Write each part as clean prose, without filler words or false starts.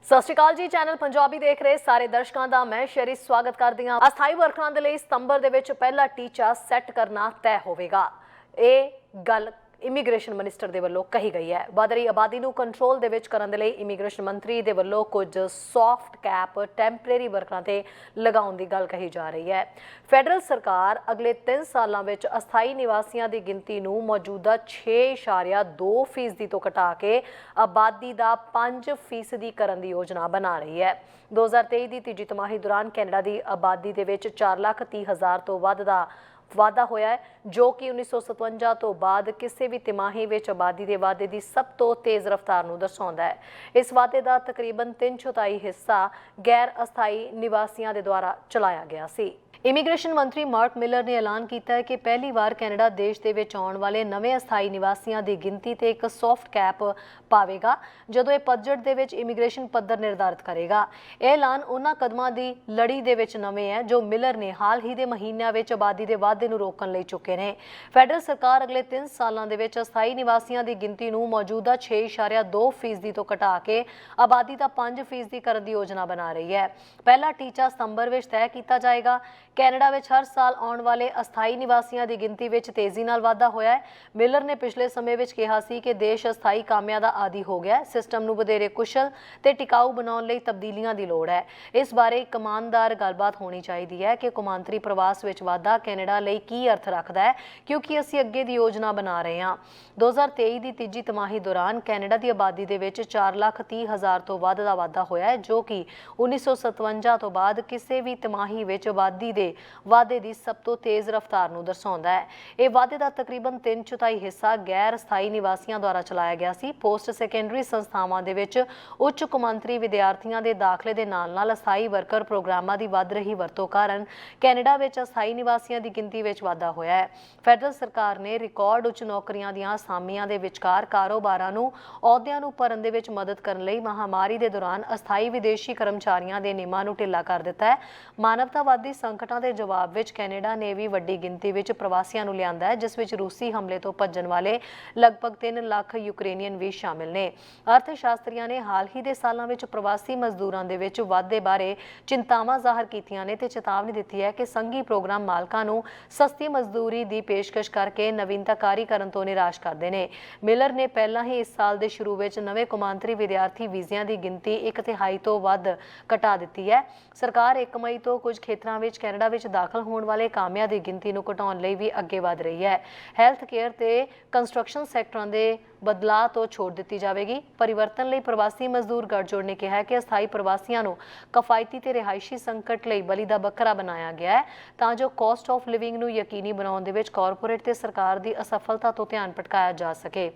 ਸਤਿ ਸ਼੍ਰੀ ਅਕਾਲ ਜੀ। ਚੈਨਲ ਪੰਜਾਬੀ ਦੇਖ ਰਹੇ ਸਾਰੇ ਦਰਸ਼ਕਾਂ ਦਾ ਮੈਂ ਸ਼ਰੀ ਸਵਾਗਤ ਕਰਦੀ ਹਾਂ। ਅਸਥਾਈ ਵਰਕਰਾਂ ਦੇ ਲਈ ਸਤੰਬਰ ਦੇ ਵਿੱਚ ਪਹਿਲਾ ਟੀਚਾ ਸੈੱਟ ਕਰਨਾ ਤੈਅ ਹੋਵੇਗਾ। ਇਹ ਗੱਲ ਇਮੀਗ੍ਰੇਸ਼ਨ ਮਿਨਿਸਟਰ ਦੇ ਵੱਲੋਂ ਕਹੀ ਗਈ ਹੈ। ਵਧ ਰਹੀ ਆਬਾਦੀ ਨੂੰ ਕੰਟਰੋਲ ਦੇ ਵਿੱਚ ਕਰਨ ਦੇ ਲਈ ਇਮੀਗ੍ਰੇਸ਼ਨ ਮੰਤਰੀ ਦੇ ਵੱਲੋਂ ਕੁਝ ਸੌਫਟ ਕੈਪ ਟੈਂਪਰੇਰੀ ਵਰਕਰਾਂ ਤੇ ਲਗਾਉਣ ਦੀ ਗੱਲ ਕਹੀ ਜਾ ਰਹੀ ਹੈ। ਫੈਡਰਲ ਸਰਕਾਰ ਅਗਲੇ 3 ਸਾਲਾਂ ਵਿੱਚ ਅਸਥਾਈ ਨਿਵਾਸੀਆਂ ਦੀ ਗਿਣਤੀ ਨੂੰ ਮੌਜੂਦਾ 6.2% ਤੋਂ ਘਟਾ ਕੇ ਆਬਾਦੀ ਦਾ 5% ਕਰਨ ਦੀ ਯੋਜਨਾ ਬਣਾ ਰਹੀ ਹੈ। 2023 ਦੀ ਤੀਜੀ ਤਿਮਾਹੀ ਦੌਰਾਨ ਕੈਨੇਡਾ ਦੀ ਆਬਾਦੀ ਦੇ ਵਿੱਚ 4,30,000 ਤੋਂ ਵੱਧ ਦਾ ਵਾਧਾ ਹੋਇਆ ਹੈ, ਜੋ ਕਿ 1957 ਤੋਂ ਬਾਅਦ ਕਿਸੇ ਵੀ ਤਿਮਾਹੀ ਵਿੱਚ ਆਬਾਦੀ ਦੇ ਵਾਧੇ ਦੀ ਸਭ ਤੋਂ ਤੇਜ਼ ਰਫ਼ਤਾਰ ਨੂੰ ਦਰਸਾਉਂਦਾ ਹੈ। ਇਸ ਵਾਧੇ ਦਾ ਤਕਰੀਬਨ 3/4 ਹਿੱਸਾ ਗੈਰ ਅਸਥਾਈ ਨਿਵਾਸੀਆਂ ਦੇ ਦੁਆਰਾ ਚਲਾਇਆ ਗਿਆ ਸੀ। ਇਮੀਗ੍ਰੇਸ਼ਨ ਮੰਤਰੀ ਮਾਰਕ ਮਿਲਰ ਨੇ ਐਲਾਨ ਕੀਤਾ ਹੈ ਕਿ ਪਹਿਲੀ ਵਾਰ ਕੈਨੇਡਾ ਦੇਸ਼ ਦੇ ਵਿੱਚ ਆਉਣ ਵਾਲੇ ਨਵੇਂ ਅਸਥਾਈ ਨਿਵਾਸੀਆਂ ਦੀ ਗਿਣਤੀ ਤੇ ਇੱਕ ਸੌਫਟ ਕੈਪ ਪਾਵੇਗਾ, ਜਦੋਂ ਇਹ ਬਜਟ ਦੇ ਵਿੱਚ ਇਮੀਗ੍ਰੇਸ਼ਨ ਪੱਧਰ ਨਿਰਧਾਰਿਤ ਕਰੇਗਾ। ਇਹ ਐਲਾਨ ਉਹਨਾਂ ਕਦਮਾਂ ਦੀ ਲੜੀ ਦੇ ਵਿੱਚ ਨਵੇਂ ਹੈ ਜੋ ਮਿਲਰ ਨੇ ਹਾਲ ਹੀ ਦੇ ਮਹੀਨਿਆਂ ਵਿੱਚ ਆਬਾਦੀ ਦੇ ਵਾਧੇ ਨੂੰ ਰੋਕਣ ਲਈ ਚੁੱਕੇ ਨੇ। ਫੈਡਰਲ ਸਰਕਾਰ ਅਗਲੇ 3 ਸਾਲਾਂ ਦੇ ਵਿੱਚ ਅਸਥਾਈ ਨਿਵਾਸੀਆਂ ਦੀ ਗਿਣਤੀ ਨੂੰ ਮੌਜੂਦਾ 6.2% ਤੋਂ ਘਟਾ ਕੇ ਆਬਾਦੀ ਦਾ 5% ਕਰਨ ਦੀ ਯੋਜਨਾ ਬਣਾ ਰਹੀ ਹੈ। ਪਹਿਲਾ ਟੀਚਾ ਸਤੰਬਰ ਵਿੱਚ ਤੈਅ ਕੀਤਾ ਜਾਏਗਾ। ਕੈਨੇਡਾ ਵਿੱਚ ਹਰ ਸਾਲ ਆਉਣ ਵਾਲੇ ਅਸਥਾਈ ਨਿਵਾਸੀਆਂ ਦੀ ਗਿਣਤੀ ਵਿੱਚ ਤੇਜ਼ੀ ਨਾਲ ਵਾਧਾ ਹੋਇਆ ਹੈ। ਮਿਲਰ ਨੇ ਪਿਛਲੇ ਸਮੇਂ ਵਿੱਚ ਕਿਹਾ ਸੀ ਕਿ ਦੇਸ਼ ਅਸਥਾਈ ਕਾਮਿਆਂ ਦਾ ਆਦੀ ਹੋ ਗਿਆ ਹੈ। ਸਿਸਟਮ ਨੂੰ ਵਧੇਰੇ ਕੁਸ਼ਲ ਤੇ ਟਿਕਾਊ ਬਣਾਉਣ ਲਈ ਤਬਦੀਲੀਆਂ ਦੀ ਲੋੜ ਹੈ। ਇਸ ਬਾਰੇ ਇੱਕ ਇਮਾਨਦਾਰ ਗੱਲਬਾਤ ਹੋਣੀ ਚਾਹੀਦੀ ਹੈ ਕਿ ਕੌਮਾਂਤਰੀ ਪ੍ਰਵਾਸ ਵਿੱਚ ਵਾਧਾ ਕੈਨੇਡਾ ਲਈ ਕੀ ਅਰਥ ਰੱਖਦਾ ਹੈ, ਕਿਉਂਕਿ ਅਸੀਂ ਅੱਗੇ ਦੀ ਯੋਜਨਾ ਬਣਾ ਰਹੇ ਹਾਂ। 2023 ਦੀ ਤੀਜੀ ਤਿਮਾਹੀ ਦੌਰਾਨ ਕੈਨੇਡਾ ਦੀ ਆਬਾਦੀ ਦੇ ਵਿੱਚ 4,30,000 ਤੋਂ ਵੱਧ ਦਾ ਵਾਧਾ ਹੋਇਆ ਹੈ, ਜੋ ਕਿ 1957 ਤੋਂ ਬਾਅਦ ਕਿਸੇ ਵੀ ਤਿਮਾਹੀ ਵਿੱਚ ਆਬਾਦੀ ਦੇ ਵਾਧੇ ਦੀ ਸਭ ਤੋਂ ਤੇਜ਼ ਰਫ਼ਤਾਰ ਨੂੰ ਦਰਸਾਉਂਦਾ ਹੈ। ਇਹ ਵਾਧੇ ਦਾ ਤਕਰੀਬਨ 3/4 ਹਿੱਸਾ ਗੈਰ ਸਥਾਈ ਨਿਵਾਸੀਆਂ ਦੁਆਰਾ ਚਲਾਇਆ ਗਿਆ ਸੀ। ਪੋਸਟ ਸੈਕੰਡਰੀ ਸੰਸਥਾਵਾਂ ਦੇ ਵਿੱਚ ਉੱਚ ਕੌਮਾਂਤਰੀ ਵਿਦਿਆਰਥੀਆਂ ਦੇ ਦਾਖਲੇ ਦੇ ਨਾਲ-ਨਾਲ ਅਸਥਾਈ ਵਰਕਰ ਪ੍ਰੋਗਰਾਮਾਂ ਦੀ ਵੱਧ ਰਹੀ ਵਰਤੋਂ ਕਾਰਨ ਕੈਨੇਡਾ ਵਿੱਚ ਅਸਥਾਈ ਨਿਵਾਸੀਆਂ ਦੀ ਗਿਣਤੀ ਵਿੱਚ ਵਾਧਾ ਹੋਇਆ ਹੈ। ਫੈਡਰਲ ਸਰਕਾਰ ਨੇ ਰਿਕਾਰਡ ਉੱਚ ਨੌਕਰੀਆਂ ਦੀਆਂ ਅਸਾਮੀਆਂ ਦੇ ਵਿਚਕਾਰ ਕਾਰੋਬਾਰਾਂ ਨੂੰ ਅਹੁਦਿਆਂ ਨੂੰ ਭਰਨ ਦੇ ਵਿੱਚ ਮਦਦ ਕਰਨ ਲਈ ਮਹਾਮਾਰੀ ਦੇ ਦੌਰਾਨ ਅਸਥਾਈ ਵਿਦੇਸ਼ੀ ਕਰਮਚਾਰੀਆਂ ਦੇ ਨਿਯਮਾਂ ਨੂੰ ਢਿੱਲਾ ਕਰ ਦਿੱਤਾ ਹੈ। ਮਾਨਵਤਾਵਾਦੀ ਸੰਕਟਾਂ ਦੇ ਜਵਾਬ ਵਿੱਚ ਕੈਨੇਡਾ ਨੇ ਵੀ ਵੱਡੀ ਗਿਣਤੀ ਵਿੱਚ ਪ੍ਰਵਾਸੀਆਂ ਨੂੰ ਲਿਆਂਦਾ ਹੈ, ਜਿਸ ਵਿੱਚ ਰੂਸੀ ਹਮਲੇ ਤੋਂ ਭੱਜਣ ਵਾਲੇ ਲਗਭਗ 3 ਲੱਖ ਯੂਕਰੇਨੀਅਨ ਵੀ ਸ਼ਾਮਿਲ ਨੇ। ਅਰਥ ਸ਼ਾਸਤਰੀਆਂ ਨੇ ਹਾਲ ਹੀ ਦੇ ਸਾਲਾਂ ਵਿੱਚ ਪ੍ਰਵਾਸੀ ਮਜ਼ਦੂਰਾਂ ਦੇ ਵਿੱਚ ਵਾਧੇ ਬਾਰੇ ਚਿੰਤਾਵਾਂ ਜ਼ਾਹਰ ਕੀਤੀਆਂ ਨੇ ਤੇ ਚੇਤਾਵਨੀ ਦਿੱਤੀ ਹੈ ਕਿ ਸੰਘੀ ਪ੍ਰੋਗਰਾਮ ਮਾਲਕਾਂ ਨੂੰ ਸਸਤੀ ਮਜ਼ਦੂਰੀ ਦੀ ਪੇਸ਼ਕਸ਼ ਕਰਕੇ ਨਵੀਨਤਾਕਾਰੀ ਕਰਨ ਤੋਂ ਨਿਰਾਸ਼ ਕਰਦੇ ਨੇ। ਮਿਲਰ ਨੇ ਪਹਿਲਾਂ ਹੀ ਇਸ ਸਾਲ ਦੇ ਸ਼ੁਰੂ ਵਿੱਚ ਨਵੇਂ ਕੌਮਾਂਤਰੀ ਵਿਦਿਆਰਥੀ ਵੀਜ਼ਿਆਂ ਦੀ ਗਿਣਤੀ 1/3 ਤੋਂ ਵੱਧ ਘਟਾ ਦਿੱਤੀ ਹੈ। ਸਰਕਾਰ 1 ਮਈ ਤੋਂ ਕੁਝ ਖੇਤਰਾਂ ਵਿੱਚ ਕੈਨੇਡਾ ਵਿੱਚ ਦਾਖਲ ਹੋਣ ਵਾਲੇ ਕਾਮਿਆਂ ਦੀ ਗਿਣਤੀ ਨੂੰ ਘਟਾਉਣ ਲਈ ਵੀ ਅੱਗੇ ਵਧ ਰਹੀ ਹੈ। ਹੈਲਥ ਕੇਅਰ ਤੇ ਕੰਸਟਰਕਸ਼ਨ ਸੈਕਟਰਾਂ ਦੇ ਬਦਲਾਅ ਤੋਂ ਛੋਟ ਦਿੱਤੀ ਜਾਵੇਗੀ। ਪਰਿਵਰਤਨ ਲਈ ਪ੍ਰਵਾਸੀ ਮਜ਼ਦੂਰ ਗੱਠਜੋੜ ਨੇ ਕਿਹਾ ਕਿ ਅਸਥਾਈ ਪ੍ਰਵਾਸੀਆਂ ਨੂੰ ਕਫਾਇਤੀ ਤੇ ਰਿਹਾਇਸ਼ੀ ਸੰਕਟ ਲਈ ਬਲੀ ਦਾ ਬੱਕਰਾ ਬਣਾਇਆ ਗਿਆ ਹੈ, ਤਾਂ ਜੋ ਕਾਸਟ ਆਫ ਲਿਵਿੰਗ ਨੂੰ ਯਕੀਨੀ ਬਣਾਉਣ ਦੇ ਵਿੱਚ ਕਾਰਪੋਰੇਟ ਤੇ ਸਰਕਾਰ ਦੀ ਅਸਫਲਤਾ ਤੋਂ ਧਿਆਨ ਭਟਕਾਇਆ ਜਾ ਸਕੇ।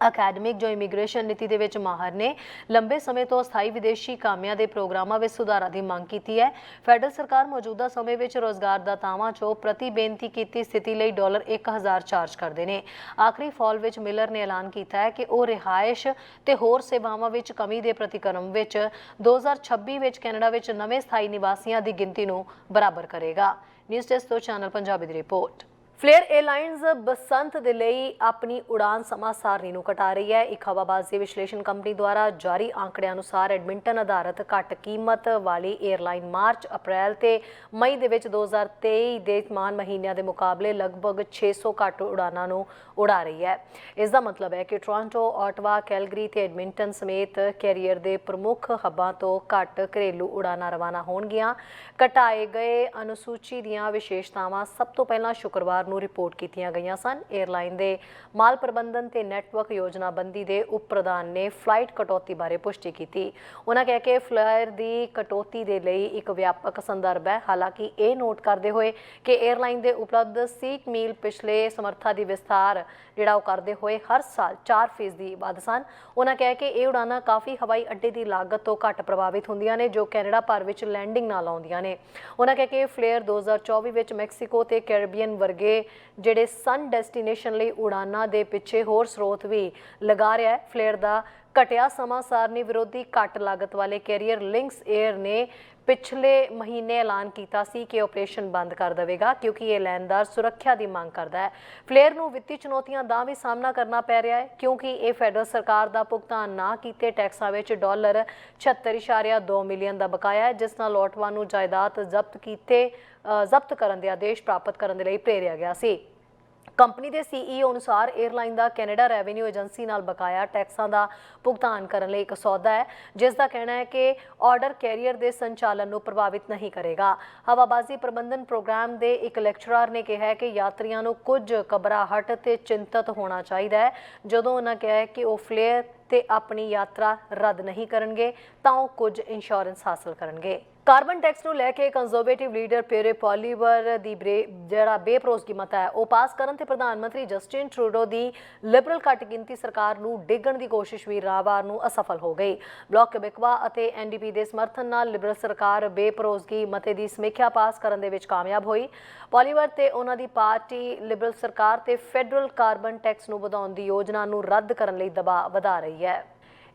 ਅਕੈਡਮਿਕ ਜੋ ਇਮੀਗ੍ਰੇਸ਼ਨ ਨੀਤੀ ਦੇ ਵਿੱਚ ਮਾਹਰ ਨੇ ਲੰਬੇ ਸਮੇਂ ਤੋਂ ਅਸਥਾਈ ਵਿਦੇਸ਼ੀ ਕਾਮਿਆਂ ਦੇ ਪ੍ਰੋਗਰਾਮਾਂ ਵਿੱਚ ਸੁਧਾਰਾਂ ਦੀ ਮੰਗ ਕੀਤੀ ਹੈ। ਫੈਡਰਲ ਸਰਕਾਰ ਮੌਜੂਦਾ ਸਮੇਂ ਵਿੱਚ ਰੋਜ਼ਗਾਰ ਦਾਤਾਵਾਂ ਚੋਂ ਪ੍ਰਤੀ ਬੇਨਤੀ ਕੀਤੀ ਸਥਿਤੀ ਲਈ $1,000 ਚਾਰਜ ਕਰਦੇ ਨੇ। ਆਖਰੀ ਫਾਲ ਵਿੱਚ ਮਿਲਰ ਨੇ ਐਲਾਨ ਕੀਤਾ ਹੈ ਕਿ ਉਹ ਰਿਹਾਇਸ਼ ਤੇ ਹੋਰ ਸੇਵਾਵਾਂ ਵਿੱਚ ਕਮੀ ਦੇ ਪ੍ਰਤੀਕਰਮ ਵਿੱਚ 2026 ਵਿੱਚ ਕੈਨੇਡਾ ਵਿੱਚ ਨਵੇਂ ਸਥਾਈ ਨਿਵਾਸੀਆਂ ਦੀ ਗਿਣਤੀ ਨੂੰ ਬਰਾਬਰ ਕਰੇਗਾ। ਨਿਊਜ਼ ਡੈਸਕ ਤੋਂ ਚੈਨਲ ਪੰਜਾਬੀ ਦੀ ਰਿਪੋਰਟ। ਫਲੇਅਰ ਏਅਰਲਾਈਨਸ ਬਸੰਤ ਦੇ ਲਈ ਆਪਣੀ ਉਡਾਨ ਸਮਾਂ ਸਾਰਣੀ ਨੂੰ ਘਟਾ ਰਹੀ ਹੈ। ਇੱਕ ਹਵਾਬਾਜ਼ੀ ਵਿਸ਼ਲੇਸ਼ਣ ਕੰਪਨੀ ਦੁਆਰਾ ਜਾਰੀ ਅੰਕੜਿਆਂ ਅਨੁਸਾਰ ਐਡਮਿੰਟਨ ਆਧਾਰਿਤ ਘੱਟ ਕੀਮਤ ਵਾਲੀ ਏਅਰਲਾਈਨ ਮਾਰਚ, ਅਪ੍ਰੈਲ ਤੇ ਮਈ ਦੇ ਵਿੱਚ 2023 ਦੇ ਸਮਾਨ ਮਹੀਨਿਆਂ ਦੇ ਮੁਕਾਬਲੇ ਲਗਭਗ 600 ਘੱਟ ਉਡਾਨਾਂ ਨੂੰ ਉਡਾ ਰਹੀ ਹੈ। ਇਸ ਦਾ ਮਤਲਬ ਹੈ ਕਿ ਟੋਰਾਂਟੋ, ਆਟਵਾ, ਕੈਲਗਰੀ ਤੇ ਐਡਮਿੰਟਨ ਸਮੇਤ ਕੈਰੀਅਰ ਦੇ ਪ੍ਰਮੁੱਖ ਹੱਬਾਂ ਤੋਂ ਘੱਟ ਘਰੇਲੂ ਉਡਾਨਾਂ ਰਵਾਨਾ ਹੋਣਗੀਆਂ। ਘਟਾਏ ਗਏ ਅਨੁਸੂਚੀ ਦੀਆਂ ਵਿਸ਼ੇਸ਼ਤਾਵਾਂ ਸਭ ਤੋਂ ਪਹਿਲਾਂ ਸ਼ੁੱਕਰਵਾਰ ਨੂੰ ਰਿਪੋਰਟ ਕੀਤੀਆਂ ਗਈਆਂ ਸਨ। ਏਅਰਲਾਈਨ ਦੇ ਮਾਲ ਪ੍ਰਬੰਧਨ ਤੇ ਨੈਟਵਰਕ ਯੋਜਨਾਬੰਦੀ ਦੇ ਉਪ ਪ੍ਰਧਾਨ ਨੇ ਫਲਾਈਟ ਕਟੌਤੀ ਬਾਰੇ ਪੁਸ਼ਟੀ ਕੀਤੀ। ਉਹਨਾਂ ਕਹਿ ਕੇ ਫਲਾਇਰ ਦੀ ਕਟੌਤੀ ਦੇ ਲਈ ਇੱਕ ਵਿਆਪਕ ਸੰਦਰਭ ਹੈ। ਹਾਲਾਂਕਿ ਇਹ ਨੋਟ ਕਰਦੇ ਹੋਏ ਕਿ ਏਅਰਲਾਈਨ ਦੇ ਉਪਲਬਧ ਸੀਟ ਮੀਲ ਪਿਛਲੇ ਸਮਰੱਥਾ ਦੀ ਵਿਸਥਾਰ ਜਿਹੜਾ ਉਹ ਕਰਦੇ ਹੋਏ ਹਰ ਸਾਲ 4% ਵੱਧ ਸਨ। ਉਹਨਾਂ ਕਹਿ ਕੇ ਇਹ ਉਡਾਨਾਂ ਕਾਫੀ ਹਵਾਈ ਅੱਡੇ ਦੀ ਲਾਗਤ ਤੋਂ ਘੱਟ ਪ੍ਰਭਾਵਿਤ ਹੁੰਦੀਆਂ ਨੇ, ਜੋ ਕੈਨੇਡਾ ਭਰ ਵਿੱਚ ਲੈਂਡਿੰਗ ਨਾਲ ਆਉਂਦੀਆਂ ਨੇ। ਉਹਨਾਂ ਕਹਿ ਕੇ ਫਲੇਅਰ 2024 ਵਿੱਚ ਮੈਕਸੀਕੋ ਤੇ ਕੈਰੀਬੀਅਨ ਵਰਗੇ ਜਿਹੜੇ ਸਨ ਡੈਸਟੀਨੇਸ਼ਨ ਲਈ ਉਡਾਨਾਂ ਦੇ ਪਿੱਛੇ ਹੋਰ ਸਰੋਤ ਵੀ ਲਗਾ ਰਿਹਾ ਹੈ। ਫਲੇਅਰ ਦਾ ਘਟਿਆ ਸਮਾਂ ਸਾਰਣੀ ਵਿਰੋਧੀ ਘੱਟ ਲਾਗਤ ਵਾਲੇ ਕੈਰੀਅਰ ਲਿੰਕਸ 에ਅਰ ਨੇ ਪਿਛਲੇ ਮਹੀਨੇ ਐਲਾਨ ਕੀਤਾ ਸੀ ਕਿ ਆਪਰੇਸ਼ਨ ਬੰਦ ਕਰ ਦੇਵੇਗਾ ਕਿਉਂਕਿ ਇਹ ਲੈਣਦਾਰ ਸੁਰੱਖਿਆ ਦੀ ਮੰਗ ਕਰਦਾ ਹੈ। ਫਲੇਅਰ ਨੂੰ ਵਿੱਤੀ ਚੁਣੌਤੀਆਂ ਦਾ ਵੀ ਸਾਹਮਣਾ ਕਰਨਾ ਪੈ ਰਿਹਾ ਹੈ ਕਿਉਂਕਿ ਇਹ ਫੈਡਰਲ ਸਰਕਾਰ ਦਾ ਭੁਗਤਾਨ ਨਾ ਕੀਤੇ ਟੈਕਸਾਂ ਵਿੱਚ $76.2 ਮਿਲੀਅਨ ਦਾ ਬਕਾਇਆ ਹੈ, ਜਿਸ ਨਾਲ ਲੋਟਵਾਂ ਨੂੰ ਜਾਇਦਾਦ ਜ਼ਬਤ ਕਰਨ ਦੇ ਆਦੇਸ਼ ਪ੍ਰਾਪਤ ਕਰਨ ਦੇ ਲਈ ਪ੍ਰੇਰਿਆ ਗਿਆ ਸੀ। ਕੰਪਨੀ ਦੇ CEO ਅਨੁਸਾਰ 에ਅਰਲਾਈਨ ਦਾ ਕੈਨੇਡਾ ਰੈਵਨਿਊ ਏਜੰਸੀ ਨਾਲ ਬਕਾਇਆ ਟੈਕਸਾਂ ਦਾ ਭੁਗਤਾਨ ਕਰਨ ਲਈ ਇੱਕ ਸੌਦਾ ਹੈ, ਜਿਸ ਦਾ ਕਹਿਣਾ ਹੈ ਕਿ ਆਰਡਰ ਕੈਰੀਅਰ ਦੇ ਸੰਚਾਲਨ ਨੂੰ ਪ੍ਰਭਾਵਿਤ ਨਹੀਂ ਕਰੇਗਾ। ਹਵਾਬਾਜ਼ੀ ਪ੍ਰਬੰਧਨ ਪ੍ਰੋਗਰਾਮ ਦੇ ਇੱਕ ਲੈਕਚਰਰ ਨੇ ਕਿਹਾ ਹੈ ਕਿ ਯਾਤਰੀਆਂ ਨੂੰ ਕੁਝ ਘਬਰਾਹਟ ਤੇ ਚਿੰਤਤ ਹੋਣਾ ਚਾਹੀਦਾ ਹੈ ਜਦੋਂ ਉਹਨਾਂ ਕਿਹਾ ਹੈ ਕਿ ਉਹ ਫਲੇਅਰ ਤੇ ਆਪਣੀ ਯਾਤਰਾ ਰੱਦ ਨਹੀਂ ਕਰਨਗੇ ਤਾਂ ਉਹ ਕੁਝ ਇੰਸ਼ੋਰੈਂਸ ਹਾਸਲ ਕਰਨਗੇ। ਕਾਰਬਨ ਟੈਕਸ ਨੂੰ ਲੈ ਕੇ ਕੰਜ਼ਰਵੇਟਿਵ ਲੀਡਰ ਪੀਅਰ ਪੋਲੀਵਰ ਦੀ ਜਿਹੜਾ ਬੇਭਰੋਸਗੀ ਮਤਾ ਹੈ ਉਹ ਪਾਸ ਕਰਨ ਤੇ ਪ੍ਰਧਾਨ ਮੰਤਰੀ ਜਸਟਿਨ ਟਰੂਡੋ ਦੀ ਲਿਬਰਲ ਘੱਟ ਗਿਣਤੀ ਸਰਕਾਰ ਨੂੰ ਡਿੱਗਣ ਦੀ ਕੋਸ਼ਿਸ਼ ਵੀ ਰਾਵਾਰ ਨੂੰ ਅਸਫਲ ਹੋ ਗਈ। ਬਲਾਕ ਕਿਬੇਕਵਾ ਅਤੇ NDP ਦੇ ਸਮਰਥਨ ਨਾਲ ਲਿਬਰਲ ਸਰਕਾਰ ਬੇਭਰੋਸਗੀ ਮਤੇ ਦੀ ਸਮੀਖਿਆ ਪਾਸ ਕਰਨ ਦੇ ਵਿੱਚ ਕਾਮਯਾਬ ਹੋਈ। ਪੋਲੀਵਰ ਤੇ ਉਹਨਾਂ ਦੀ ਪਾਰਟੀ ਲਿਬਰਲ ਸਰਕਾਰ ਤੇ ਫੈਡਰਲ ਕਾਰਬਨ ਟੈਕਸ ਨੂੰ ਵਧਾਉਣ ਦੀ ਯੋਜਨਾ ਨੂੰ ਰੱਦ ਕਰਨ ਲਈ ਦਬਾਅ ਵਧਾ ਰਹੀ ਹੈ।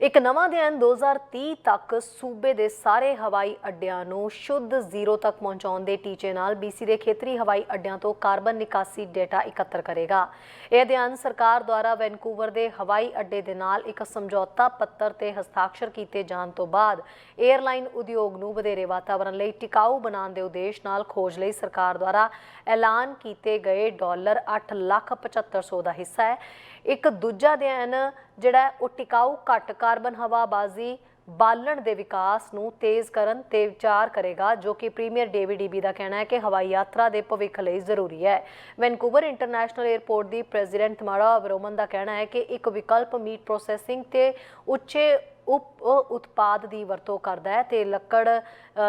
ਇੱਕ ਨਵਾਂ ਅਧਿਐਨ 2030 ਤੱਕ ਸੂਬੇ ਦੇ ਸਾਰੇ ਹਵਾਈ ਅੱਡਿਆਂ ਨੂੰ ਸ਼ੁੱਧ ਜ਼ੀਰੋ ਤੱਕ ਪਹੁੰਚਾਉਣ ਦੇ ਟੀਚੇ ਨਾਲ BC ਦੇ ਖੇਤਰੀ ਹਵਾਈ ਅੱਡਿਆਂ ਤੋਂ ਕਾਰਬਨ ਨਿਕਾਸੀ ਡੇਟਾ ਇਕੱਤਰ ਕਰੇਗਾ। ਇਹ ਅਧਿਐਨ ਸਰਕਾਰ ਦੁਆਰਾ ਵੈਨਕੂਵਰ ਦੇ ਹਵਾਈ ਅੱਡੇ ਦੇ ਨਾਲ ਇੱਕ ਸਮਝੌਤਾ ਪੱਤਰ ਤੇ ਹਸਤਾਖਰ ਕੀਤੇ ਜਾਣ ਤੋਂ ਬਾਅਦ 에ਅਰਲਾਈਨ ਉਦਯੋਗ ਨੂੰ ਵਧੇਰੇ ਵਾਤਾਵਰਣ ਲਈ ਟਿਕਾਊ ਬਣਾਉਣ ਦੇ ਉਦੇਸ਼ ਨਾਲ ਖੋਜ ਲਈ ਸਰਕਾਰ ਦੁਆਰਾ ਐਲਾਨ ਕੀਤੇ ਗਏ $8,75,000 ਦਾ ਹਿੱਸਾ ਹੈ। ਇੱਕ ਦੂਜਾ ਅਧਿਐਨ ਜਿਹੜਾ ਉਹ ਟਿਕਾਊ ਘੱਟ ਕਾਰਬਨ ਹਵਾਬਾਜ਼ੀ ਬਾਲਣ ਦੇ ਵਿਕਾਸ ਨੂੰ ਤੇਜ਼ ਕਰਨ ਤੇ ਵਿਚਾਰ ਕਰੇਗਾ, ਜੋ ਕਿ ਪ੍ਰੀਮੀਅਰ ਡੇਵਿਡ ਈਬੀ ਦਾ ਕਹਿਣਾ ਹੈ ਕਿ ਹਵਾਈ ਯਾਤਰਾ ਦੇ ਭਵਿੱਖ ਲਈ ਜ਼ਰੂਰੀ ਹੈ। ਵੈਨਕੂਵਰ ਇੰਟਰਨੈਸ਼ਨਲ 에ਅਰਪੋਰਟ ਦੀ ਪ੍ਰੈਜ਼ੀਡੈਂਟ ਤਮਾਰਾ ਵਰੋਮਨ ਦਾ ਕਹਿਣਾ ਹੈ ਕਿ ਇੱਕ ਵਿਕਲਪ ਮੀਟ ਪ੍ਰੋਸੈਸਿੰਗ ਤੇ ਉੱਚੇ ਉਤਪਾਦ ਦੀ ਵਰਤੋਂ ਕਰਦਾ ਹੈ ਤੇ ਲੱਕੜ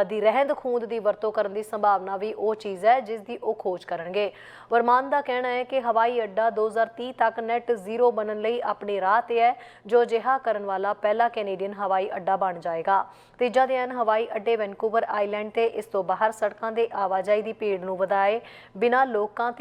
ਦੀ ਰਹਿੰਦ ਖੂੰਹਦ ਦੀ ਵਰਤੋਂ ਕਰਨ ਦੀ ਸੰਭਾਵਨਾ ਵੀ ਉਹ ਚੀਜ਼ ਹੈ ਜਿਸ ਦੀ ਉਹ ਖੋਜ ਕਰਨਗੇ। ਵਰਮਾਨ ਦਾ ਕਹਿਣਾ ਹੈ ਕਿ ਹਵਾਈ ਅੱਡਾ 2030 ਤੱਕ ਨੈਟ ਜ਼ੀਰੋ ਬਣਨ ਲਈ ਆਪਣੀ ਰਾਹ ਤੇ ਹੈ, ਜੋ ਅਜਿਹਾ ਕਰਨ ਵਾਲਾ ਪਹਿਲਾ ਕੈਨੇਡੀਅਨ ਹਵਾਈ ਅੱਡਾ ਬਣ ਜਾਏਗਾ। ਤੀਜਾ ਅਧਿਐਨ ਹਵਾਈ ਅੱਡੇ ਵੈਨਕੂਵਰ ਆਈਲੈਂਡ ਤੇ ਇਸ ਤੋਂ ਬਾਹਰ ਸੜਕਾਂ ਦੇ ਆਵਾਜਾਈ ਦੀ ਭੀੜ ਨੂੰ ਵਧਾਏ ਬਿਨਾਂ ਲੋਕਾਂ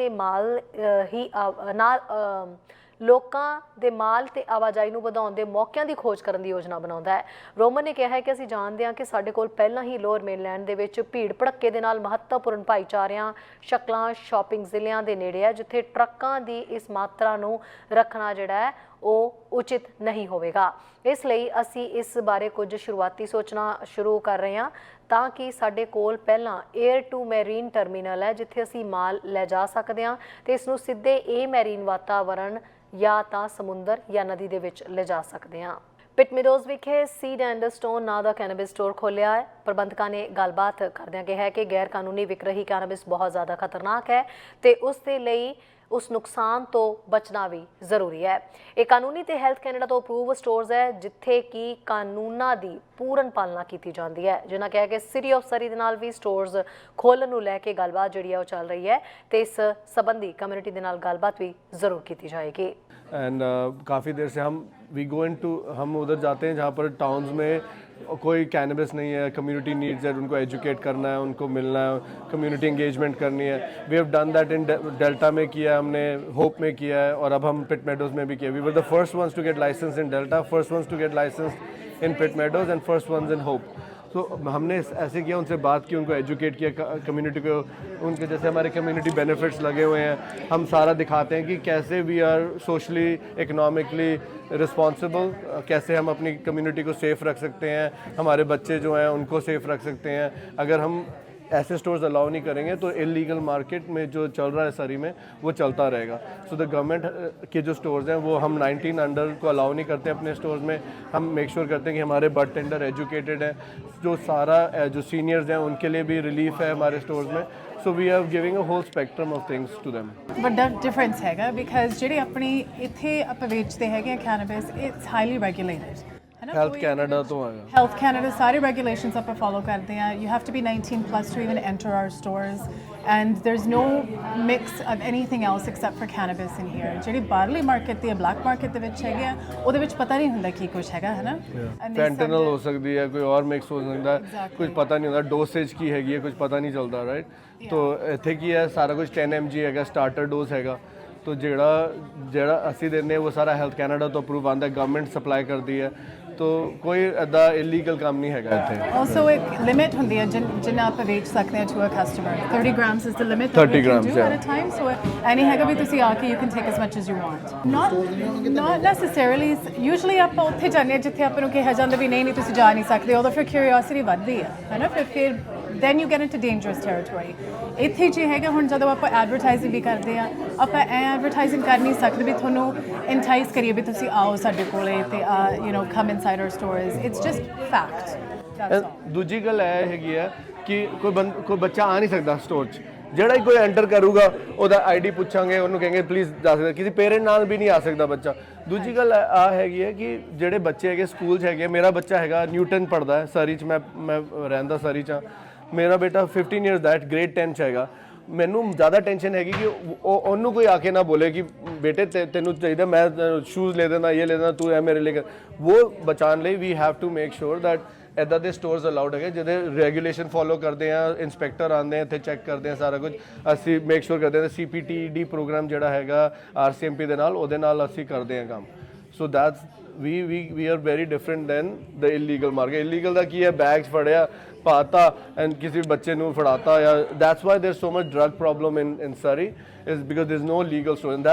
ਦੇ ਮਾਲ ਤੇ ਆਵਾਜਾਈ ਨੂੰ ਵਧਾਉਣ ਦੇ ਮੌਕਿਆਂ ਦੀ ਖੋਜ ਕਰਨ ਦੀ ਯੋਜਨਾ ਬਣਾਉਂਦਾ ਹੈ। ਰੋਮਨ ਨੇ ਕਿਹਾ ਹੈ ਕਿ ਅਸੀਂ ਜਾਣਦੇ ਹਾਂ ਕਿ ਸਾਡੇ ਕੋਲ ਪਹਿਲਾਂ ਹੀ ਲੋਅਰ ਮੇਨਲੈਂਡ ਦੇ ਵਿੱਚ ਭੀੜ ਭੜੱਕੇ ਦੇ ਨਾਲ ਮਹੱਤਵਪੂਰਨ ਭਾਈਚਾਰਿਆਂ ਸ਼ਕਲਾਂ ਸ਼ਾਪਿੰਗ ਜ਼ਿਲ੍ਹਿਆਂ ਦੇ ਨੇੜੇ ਹੈ, ਜਿੱਥੇ ਟਰੱਕਾਂ ਦੀ ਇਸ ਮਾਤਰਾ ਨੂੰ ਰੱਖਣਾ ਜਿਹੜਾ ਹੈ ਉਹ ਉਚਿਤ ਨਹੀਂ ਹੋਵੇਗਾ। ਇਸ ਲਈ ਅਸੀਂ ਇਸ ਬਾਰੇ ਕੁਝ ਸ਼ੁਰੂਆਤੀ ਸੋਚਣਾ ਸ਼ੁਰੂ ਕਰ ਰਹੇ ਹਾਂ ਤਾਂ ਕਿ ਸਾਡੇ ਕੋਲ ਪਹਿਲਾਂ 에ਅਰ ਟੂ ਮੈਰੀਨ ਟਰਮੀਨਲ ਹੈ ਜਿੱਥੇ ਅਸੀਂ ਮਾਲ ਲੈ ਜਾ ਸਕਦੇ ਹਾਂ ਤੇ ਇਸ ਨੂੰ ਸਿੱਧੇ ਇਹ ਮੈਰੀਨ ਵਾਤਾਵਰਣ ਜਾਂ ਤਾਂ ਸਮੁੰਦਰ ਜਾਂ ਨਦੀ ਦੇ ਵਿੱਚ ਲਿਜਾ ਸਕਦੇ ਹਾਂ। ਪਿਟਮੀਡੋਜ਼ ਵਿਖੇ ਸੀਡ ਐਂਡ ਸਟੋਨ ਨਾਂ ਦਾ ਕੈਨੇਬਿਸ ਸਟੋਰ ਖੋਲ੍ਹਿਆ ਹੈ। ਪ੍ਰਬੰਧਕਾਂ ਨੇ ਗੱਲਬਾਤ ਕਰਦਿਆਂ ਕਿਹਾ ਹੈ ਕਿ ਗੈਰ ਕਾਨੂੰਨੀ ਵਿਕ ਰਹੀ ਕੈਨੇਬਿਸ ਬਹੁਤ ਜ਼ਿਆਦਾ ਖਤਰਨਾਕ ਹੈ ਤੇ ਉਸ ਦੇ ਲਈ ਉਸ ਨੁਕਸਾਨ ਤੋਂ ਬਚਣਾ ਵੀ ਜ਼ਰੂਰੀ ਹੈ। ਇਹ ਕਾਨੂੰਨੀ ਤੇ ਹੈਲਥ ਕੈਨੇਡਾ ਤੋਂ ਅਪਰੂਵ ਸਟੋਰਸ ਹੈ ਜਿੱਥੇ ਕਿ ਕਾਨੂੰਨਾਂ ਦੀ ਪੂਰਨ ਪਾਲਣਾ ਕੀਤੀ ਜਾਂਦੀ ਹੈ। ਜਿਨ੍ਹਾਂ ਕਿਹਾ ਕਿ ਸਿਟੀ ਆਫ ਸਰੀ ਦੇ ਨਾਲ ਵੀ ਸਟੋਰਸ ਖੋਲ੍ਹਣ ਨੂੰ ਲੈ ਕੇ ਗੱਲਬਾਤ ਜਿਹੜੀ ਹੈ ਉਹ ਚੱਲ ਰਹੀ ਹੈ ਤੇ ਇਸ ਸੰਬੰਧੀ ਕਮਿਊਨਿਟੀ ਦੇ ਨਾਲ ਗੱਲਬਾਤ भी ज़रूर की जाएगी। एंड काफ़ी देर से हम उधर जाते हैं जहाँ पर टाउन्स में कोई कैनबिस नहीं है, कम्युनिटी नीड्स है, उनको एजुकेट करना है, उनको मिलना है, कम्युनिटी एंगेजमेंट करनी है। We have done that in Delta में किया है, हमने होप में किया है और अब हम पिट मेडोज़ में भी किया। We were the first ones to get license in Delta, first ones to get license in Pitt Meadows and first ones in Hope. तो हमने ऐसे किया, उनसे बात की, उनको एजुकेट किया, कम्युनिटी को उनके जैसे हमारे कम्युनिटी बेनिफिट्स लगे हुए हैं, हम सारा दिखाते हैं कि कैसे we are socially economically responsible, कैसे हम अपनी कम्युनिटी को सेफ़ रख सकते हैं, हमारे बच्चे जो हैं उनको सेफ़ रख सकते हैं। अगर हम ऐसे स्टोर्स अलाउ नहीं करेंगे तो इलीगल मार्केट में जो चल रहा है सरी में वो चलता रहेगा। सो द गवर्नमेंट के जो स्टोर्स हैं वो हम 19 अंडर को अलाउ नहीं करते अपने स्टोर्स में। हम मेक श्योर करते हैं कि हमारे बड टेंडर एजुकेटेड हैं, जो सारा जो सीनियर्स हैं उनके लिए भी रिलीफ है हमारे स्टोर्स में। So we are giving a whole spectrum of things to them. ਵੱਡਾ ਡਿਫਰੈਂਸ ਹੈਗਾ ਬਿਕਾਜ਼ ਜਿਹੜੇ ਆਪਣੀ ਇੱਥੇ ਆਪਾਂ ਵੇਚਦੇ ਹੈਗੇ cannabis it's highly regulated health Canada तो आएगा, हेल्थ कैनेडा सारे रेगुलेशंस आप फॉलो करते हैं। You have to be 19 plus to even enter our stores and there is no mix of anything else except for cannabis in here. ਜਿਹੜੀ ਬਾਹਰਲੀ market ਤੇ black market ਦੇ ਵਿੱਚ ਹੈਗੇ ਆ ਉਹਦੇ ਵਿੱਚ ਪਤਾ ਨਹੀਂ ਹੁੰਦਾ ਕੀ ਕੁਝ ਹੈਗਾ ਹੈ ਨਾ। ਫੈਂਟਨਲ ਹੋ ਸਕਦੀ ਹੈ, ਕੋਈ ਔਰ ਮਿਕਸ ਹੋ ਸਕਦਾ ਹੈ, ਕੁਝ ਪਤਾ ਨਹੀਂ ਹੁੰਦਾ, ਡੋਸੇਜ ਕੀ ਹੈਗੀ ਹੈ ਕੁਝ ਪਤਾ ਨਹੀਂ ਚੱਲਦਾ, ਰਾਈਟ। तो ਇੱਥੇ ਕੀ ਹੈ ਸਾਰਾ ਕੁਝ 10 mg ਹੈਗਾ, ਸਟਾਰਟਰ ਡੋਜ਼ ਹੈਗਾ। तो ਜਿਹੜਾ ਅਸੀਂ ਦਿੰਦੇ ਉਹ ਸਾਰਾ ਹੈਲਥ ਕੈਨੇਡਾ ਤੋਂ ਅਪਰੂਵ ਆਉਂਦਾ, ਗਵਰਨਮੈਂਟ ਸਪਲਾਈ ਕਰਦੀ ਹੈ। तो कोई ऐदा इलीगल काम नहीं हैगा इत्थे। Also, a limit ਹੁੰਦੀ ਹੈ ਜਿੰਨਾ ਆਪਾਂ ਵੇਚ ਸਕਦੇ ਹਾਂ to a customer. 30 grams is the limit 30 that we grams, can do yeah. at a time. So, any ਹੈਗਾ ਵੀ ਤੁਸੀਂ ਆ ਕੇ you can take as much as you want. Not necessarily. Usually ਆਪਾਂ ਉੱਥੇ ਜਾਂਦੇ ਹਾਂ ਜਿੱਥੇ ਆਪਾਂ ਨੂੰ ਕਿਹਾ ਜਾਂਦਾ ਵੀ ਨਹੀਂ ਤੁਸੀਂ ਜਾ ਨਹੀਂ ਸਕਦੇ, ਉਦੋਂ ਫਿਰ curiosity ਵੱਧਦੀ ਹੈ ਹੈਨਾ। ਫਿਰ then you get into dangerous territory. ਇੱਥੇ ਜੇ ਹੈਗਾ ਹੁਣ ਜਦੋਂ ਆਪਾਂ ਐਡਵਰਟਾਈਜ਼ਿੰਗ ਵੀ ਕਰਦੇ ਆ, ਆਪਾਂ ਐਡਵਰਟਾਈਜ਼ਿੰਗ ਕਰ ਨਹੀਂ ਸਕਦੇ ਵੀ ਤੁਹਾਨੂੰ entice ਕਰੀਏ ਵੀ ਤੁਸੀਂ ਆਓ ਸਾਡੇ ਕੋਲੇ ਤੇ come inside our stores. It's just fact. That's all. ਦੂਜੀ ਗੱਲ ਇਹ ਹੈਗੀ ਹੈ ਕਿ ਕੋਈ ਬੱਚਾ ਆ ਨਹੀਂ ਸਕਦਾ ਸਟੋਰ 'ਚ, ਜਿਹੜਾ ਹੀ ਕੋਈ ਐਂਟਰ ਕਰੂਗਾ ਉਹਦਾ ਆਈਡੀ ਪੁੱਛਾਂਗੇ, ਉਹਨੂੰ ਕਹਾਂਗੇ ਪਲੀਜ਼ ਜਾ ਸਕਦਾ, ਕਿਸੇ ਪੇਰੈਂਟ ਨਾਲ ਵੀ ਨਹੀਂ ਆ ਸਕਦਾ ਬੱਚਾ। ਦੂਜੀ ਗੱਲ ਆ ਹੈਗੀ ਹੈ ਕਿ ਜਿਹੜੇ ਬੱਚੇ ਹੈਗੇ ਸਕੂਲ 'ਚ ਹੈਗੇ, ਮੇਰਾ ਬੱਚਾ ਹੈਗਾ ਨਿਊਟਨ ਪੜ੍ਹਦਾ ਹੈ ਸਰੀ 'ਚ, ਮੈਂ ਰਹਿੰਦਾ ਸਰੀ 'ਚ, ਮੇਰਾ ਬੇਟਾ 15 ਇਅਰਸ ਦਾ ਗ੍ਰੇਡ 10 'ਚ ਹੈਗਾ। ਮੈਨੂੰ ਜ਼ਿਆਦਾ ਟੈਨਸ਼ਨ ਹੈਗੀ ਕਿ ਉਹਨੂੰ ਕੋਈ ਆ ਕੇ ਨਾ ਬੋਲੇ ਕਿ ਬੇਟੇ ਤੈਨੂੰ ਚਾਹੀਦਾ ਮੈਂ ਸ਼ੂਜ਼ ਲੈ ਦੇਣਾ, ਇਹ ਲੈ ਦੇਣਾ, ਤੂੰ ਇਹ ਮੇਰੇ ਲਈ ਕਰ। ਉਹ ਬਚਾਉਣ ਲਈ we have to make sure that ਇੱਦਾਂ ਦੇ ਸਟੋਰਸ ਅਲਾਉਡ ਹੈਗੇ ਜਿਹਦੇ ਰੈਗੂਲੇਸ਼ਨ ਫੋਲੋ ਕਰਦੇ ਆ, ਇੰਸਪੈਕਟਰ ਆਉਂਦੇ ਆ ਇੱਥੇ ਚੈੱਕ ਕਰਦੇ ਆ ਸਾਰਾ ਕੁਝ। ਅਸੀਂ ਮੇਕ ਸ਼ੋਰ ਕਰਦੇ ਹਾਂ CPTED ਪ੍ਰੋਗਰਾਮ ਜਿਹੜਾ ਹੈਗਾ RCMP ਦੇ ਨਾਲ, ਉਹਦੇ ਨਾਲ ਅਸੀਂ ਕਰਦੇ ਹਾਂ ਕੰਮ। So that's we are very different than the illegal market. Illegal ਦਾ ਕੀ ਹੈ, ਬੈਗਸ ਫੜਿਆ ਪਾਤਾ ਐਂਡ ਕਿਸੇ ਬੱਚੇ ਨੂੰ ਫੜਾਤਾ, ਜਾਂ that's why there's so much drug problem in Surrey is because there's no legal store, and